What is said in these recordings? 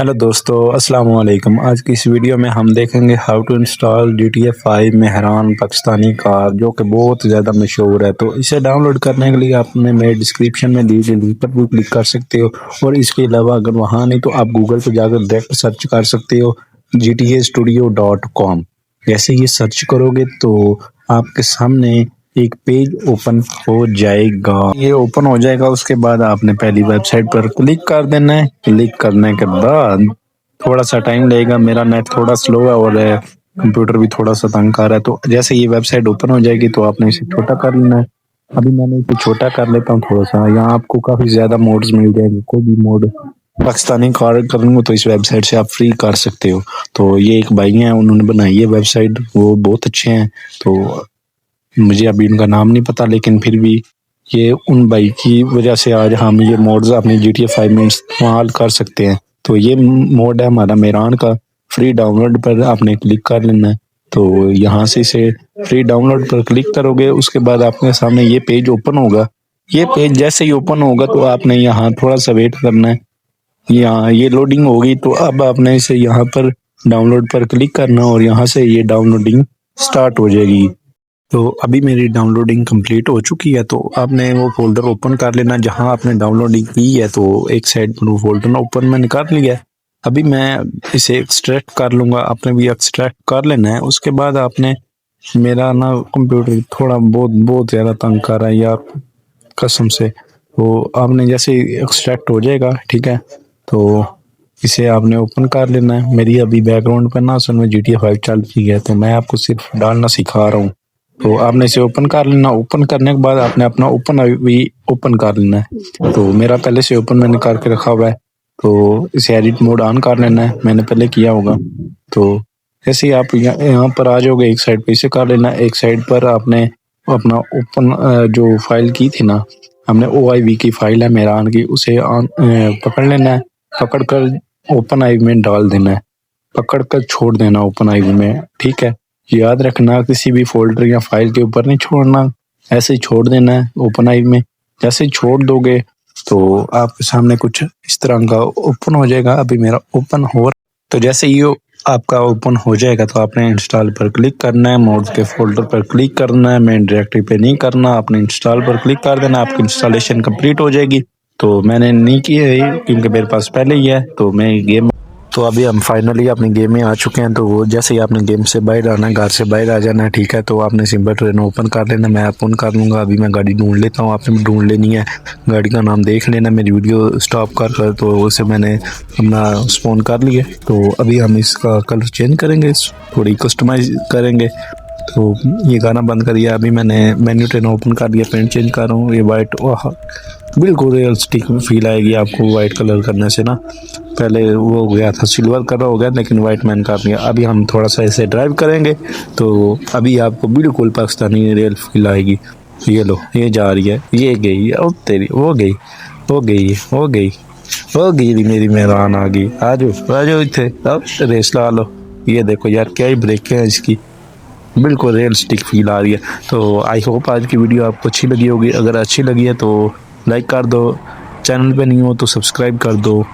Hello दोस्तों, अस्सलाम वालेकुम। आज की इस वीडियो में हम देखेंगे how to install GTA 5 Mehran Pakistani car, जो कि बहुत ज़्यादा मशहूर है। तो इसे डाउनलोड करने के लिए आपने मेरे डिस्क्रिप्शन में दी गई लिंक पर भी क्लिक कर सकते हो, और इसके अलावा अगर वहाँ नहीं तो आप गूगल पर जाकर डायरेक्ट सर्च कर सकते हो gtastudio.com। जैसे ये सर्च करोगे तो आपके सामने एक पेज ओपन हो जाएगा। ये ओपन हो जाएगा, उसके बाद आपने पहली वेबसाइट पर क्लिक कर देना है। क्लिक करने के बाद थोड़ा सा टाइम लगेगा, मेरा नेट थोड़ा स्लो है और कंप्यूटर भी थोड़ा सा तंग कर रहा है। तो जैसे ये वेबसाइट ओपन हो जाएगी तो आपने इसे छोटा कर लेना है। अभी मैंने इसे छोटा कर लेता हूँ थोड़ा सा। यहाँ आपको काफ़ी ज़्यादा मोड्स मिल जाएंगे, कोई भी मोड पाकिस्तानी कार करूँगा तो इस वेबसाइट से आप फ्री कर सकते हो। तो ये एक भाई हैं, उन्होंने बनाई है वेबसाइट, वो बहुत अच्छे हैं। तो मुझे अभी उनका नाम नहीं पता, लेकिन फिर भी ये उन भाई की वजह से आज हम ये मोड्स अपने GTA 5 में इस्तेमाल कर सकते हैं। तो ये मोड है हमारा मेहरान का। फ्री डाउनलोड पर आपने क्लिक कर लेना है। तो यहाँ से इसे फ्री डाउनलोड पर क्लिक करोगे, उसके बाद आपके सामने ये पेज ओपन होगा। ये पेज जैसे ही ओपन होगा तो आपने यहाँ थोड़ा सा वेट करना है। यहाँ ये लोडिंग होगी तो अब आपने इसे यहाँ पर डाउनलोड पर क्लिक करना और यहाँ से ये डाउनलोडिंग स्टार्ट हो जाएगी। तो अभी मेरी डाउनलोडिंग कंप्लीट हो चुकी है। तो आपने वो फोल्डर ओपन कर लेना जहां आपने डाउनलोडिंग की है। तो एक साइड पर वो फोल्डर ओपन मैंने कर लिया है। अभी मैं इसे एक्सट्रैक्ट कर लूँगा, आपने भी एक्सट्रैक्ट कर लेना है। उसके बाद आपने, मेरा ना कंप्यूटर थोड़ा बहुत बहुत ज़्यादा तंग कर रहा है यार, कसम से। तो आपने जैसे एक्सट्रैक्ट हो जाएगा, ठीक है, तो इसे आपने ओपन कर लेना है। मेरी अभी बैकग्राउंड पर ना असल में GTA 5 चल रही है, तो मैं आपको सिर्फ डालना सिखा रहा हूँ। तो आपने इसे ओपन कर लेना। ओपन करने के बाद आपने अपना ओपन भी ओपन कर लेना है। तो मेरा पहले से ओपन मैंने करके रखा हुआ है। तो इसे एडिट मोड ऑन कर लेना है, मैंने पहले किया होगा। तो जैसे ही आप यहाँ पर आ जाओगे, एक साइड पे इसे कर लेना। एक साइड पर आपने अपना ओपन जो फाइल की थी ना, हमने OIV की फाइल है मेहरान की, उसे पकड़ लेना है। पकड़ कर ओपन आई में डाल देना है। पकड़ कर छोड़ देना ओपन आई में, ठीक है। याद रखना किसी भी फोल्डर या फाइल के ऊपर नहीं छोड़ना, ऐसे ही छोड़ देना है ओपन आई में। जैसे ही छोड़ दोगे तो आपके सामने कुछ इस तरह का ओपन हो जाएगा। अभी मेरा ओपन हो, तो जैसे ये आपका ओपन हो जाएगा तो आपने इंस्टॉल पर क्लिक करना है। मोड्स के फोल्डर पर क्लिक करना है, मेन डायरेक्टरी पे नहीं करना। आपने इंस्टॉल पर क्लिक कर देना, आपकी इंस्टॉलेशन कंप्लीट हो जाएगी। तो मैंने नहीं की है क्योंकि मेरे पास पहले ही है। तो मैं गेम, तो अभी हम फाइनली अपनी गेम में आ चुके हैं। तो वो जैसे ही आपने गेम से बाहर आना है, घर से बाहर आ जाना है, ठीक है। तो आपने सिंपल ट्रेन ओपन कर लेना, मैं ओपन कर लूँगा। अभी मैं गाड़ी ढूंढ लेता हूँ, आपने ढूंढ लेनी है। गाड़ी का नाम देख लेना, मेरी वीडियो स्टॉप कर तो उसे मैंने अपना स्पॉन कर लिया। तो अभी हम इसका कलर चेंज करेंगे, थोड़ी कस्टमाइज करेंगे। तो ये गाना बंद करिए। अभी मैंने मेन्यू ट्रेन ओपन कर दिया, पेंट चेंज कर रहा हूँ। ये वाइट, बिल्कुल रियलिस्टिक फील आएगी आपको वाइट कलर करने से ना। पहले वो हो गया था सिल्वर कलर हो गया, लेकिन वाइट मैन कर दिया। अभी हम थोड़ा सा ऐसे ड्राइव करेंगे तो अभी आपको बिल्कुल पाकिस्तानी रियल फील आएगी। ये लो, ये जा रही है, ये गई, ओ तेरी, वो गई, वो गई, वो गई, वो गई, मेरी मेहरान आ गई। आ जाओ इतने, अब रेस ला लो। ये देखो यार, क्या ही ब्रेक है इसकी, बिल्कुल रियलिस्टिक फील आ रही है। तो आई होप आज की वीडियो आपको अच्छी लगी होगी। अगर अच्छी लगी है तो लाइक कर दो, चैनल पे नहीं हो तो सब्सक्राइब कर दो।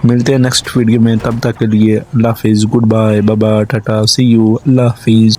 मिलते हैं नेक्स्ट वीडियो में, तब तक के लिए अल्लाह हाफिज़, good bye, bye bye, tata, see you, अल्लाह हाफिज़।